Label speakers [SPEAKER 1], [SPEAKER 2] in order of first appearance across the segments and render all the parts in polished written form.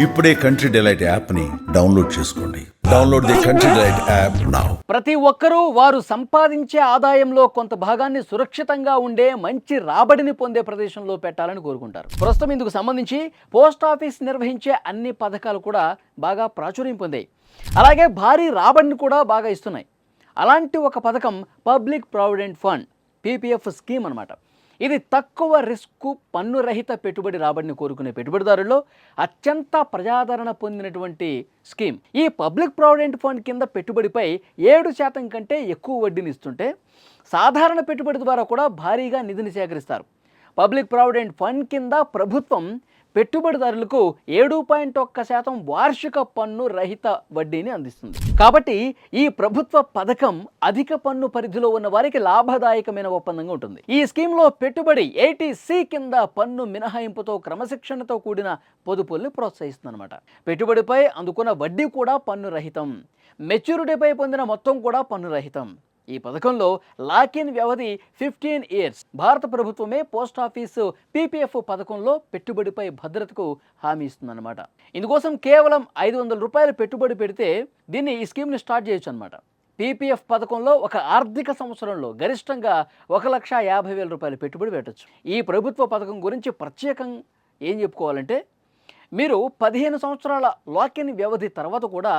[SPEAKER 1] ఇప్పుడే country delight app ని download చేసుకోండి. Download the country delight app now.
[SPEAKER 2] ప్రతి ఒక్కరూ వారు సంపాదించే ఆదాయంలో కొంత భాగాన్ని సురక్షితంగా ఉండే మంచి రాబడిని పొందే ప్రదేశంలో పెట్టాలని కోరుకుంటారు. ప్రస్తుతం ఇందుకు సంబంధించి పోస్ట్ ఆఫీస్ నిర్వహించే అన్ని పథకాలు కూడా బాగా ప్రాచుర్యం పొందాయి. అలాగే భారీ రాబడిని కూడా బాగా ఇస్తున్నాయి. అలాంటి ఒక పథకం public provident fund PPF scheme అన్నమాట. ఇది తక్కువ రిస్క్ పన్ను రహిత పెట్టుబడి రాబడిని కోరుకునే పెట్టుబడిదారుల్లో అత్యంత ప్రజాదరణ పొందినటువంటి స్కీమ్. ఈ పబ్లిక్ ప్రావిడెంట్ ఫండ్ కింద పెట్టుబడిపై 7% కంటే ఎక్కువ వడ్డీని ఇస్తుంటే సాధారణ పెట్టుబడి ద్వారా కూడా భారీగా నిధిని సేకరిస్తారు. పబ్లిక్ ప్రావిడెంట్ ఫండ్ కింద ప్రభుత్వం పెట్టుబడిదారులకు 7.1% వార్షిక పన్ను రహిత వడ్డీని అందిస్తుంది. కాబట్టి ఈ ప్రభుత్వ పథకం అధిక పన్ను పరిధిలో ఉన్న వారికి లాభదాయకమైన ఒప్పందంగా ఉంటుంది. ఈ స్కీమ్లో పెట్టుబడి 80C కింద పన్ను మినహాయింపుతో క్రమశిక్షణతో కూడిన పొదుపుల్ని ప్రోత్సహిస్తుంది అనమాట. పెట్టుబడిపై అందుకున్న వడ్డీ కూడా పన్ను రహితం. మెచ్యూరిటీపై పొందిన మొత్తం కూడా పన్ను రహితం. ఈ పథకంలో లాకిన్ వ్యవధి 15 ఇయర్స్. భారత ప్రభుత్వమే పోస్ట్ ఆఫీసు పీపీఎఫ్ పథకంలో పెట్టుబడిపై భద్రతకు హామీ ఇస్తుందన్నమాట. ఇందుకోసం కేవలం 500 రూపాయలు పెట్టుబడి పెడితే ఈ స్కీమ్ని స్టార్ట్ చేయొచ్చు అనమాట. పీపీఎఫ్ పథకంలో ఒక ఆర్థిక సంవత్సరంలో గరిష్టంగా 1,50,000 రూపాయలు పెట్టుబడి పెట్టచ్చు. ఈ ప్రభుత్వ పథకం గురించి ప్రత్యేకంగా ఏం చెప్పుకోవాలంటే, మీరు 15 సంవత్సరాల లాకిన్ వ్యవధి తర్వాత కూడా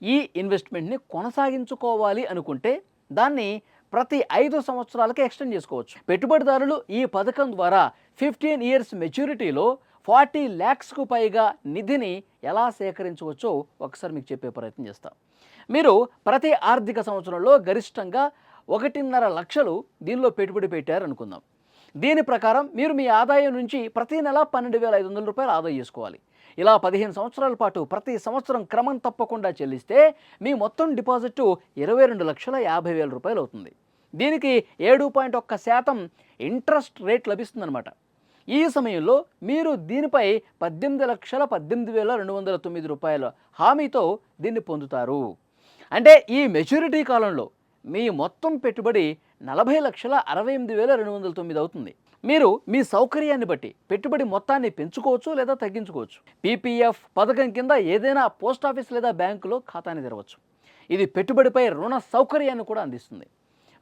[SPEAKER 2] ఈ ఇన్వెస్ట్మెంట్ని కొనసాగించుకోవాలి అనుకుంటే దాన్ని ప్రతి 5 సంవత్సరాలకి ఎక్స్టెండ్ చేసుకోవచ్చు. పెట్టుబడిదారులు ఈ పథకం ద్వారా 15 ఇయర్స్ మెచ్యూరిటీలో 40 lakhsకు పైగా నిధిని ఎలా సేకరించవచ్చో ఒకసారి మీకు చెప్పే ప్రయత్నం చేస్తాం. మీరు ప్రతి ఆర్థిక సంవత్సరంలో గరిష్టంగా 1.5 లక్షలు దీనిలో పెట్టుబడి పెట్టారనుకుందాం. దీని ప్రకారం మీరు మీ ఆదాయం నుంచి ప్రతి నెల 12,500 రూపాయలు ఆదా చేసుకోవాలి. ఇలా 15 సంవత్సరాల పాటు ప్రతి సంవత్సరం క్రమం తప్పకుండా చెల్లిస్తే మీ మొత్తం డిపాజిట్ 22,50,000 రూపాయలు అవుతుంది. దీనికి 7.1% ఇంట్రెస్ట్ రేట్ లభిస్తుందన్నమాట. ఈ సమయంలో మీరు దీనిపై 18,18,209 రూపాయల హామీతో దీన్ని పొందుతారు. అంటే ఈ మెచ్యూరిటీ కాలంలో మీ మొత్తం పెట్టుబడి 40,68,209 అవుతుంది. మీరు మీ సౌకర్యాన్ని బట్టి పెట్టుబడి మొత్తాన్ని పెంచుకోవచ్చు లేదా తగ్గించుకోవచ్చు. పీపీఎఫ్ పథకం కింద ఏదైనా పోస్ట్ ఆఫీస్ లేదా బ్యాంకులో ఖాతాని తెరవచ్చు. ఇది పెట్టుబడిపై రుణ సౌకర్యాన్ని కూడా అందిస్తుంది.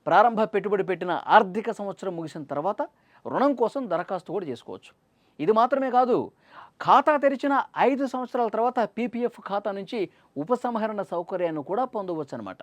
[SPEAKER 2] ప్రారంభ పెట్టుబడి పెట్టిన ఆర్థిక సంవత్సరం ముగిసిన తర్వాత రుణం కోసం దరఖాస్తు కూడా చేసుకోవచ్చు. ఇది మాత్రమే కాదు, ఖాతా తెరిచిన 5 సంవత్సరాల తర్వాత పీపీఎఫ్ ఖాతా నుంచి ఉపసంహరణ సౌకర్యాన్ని కూడా పొందవచ్చు అన్నమాట.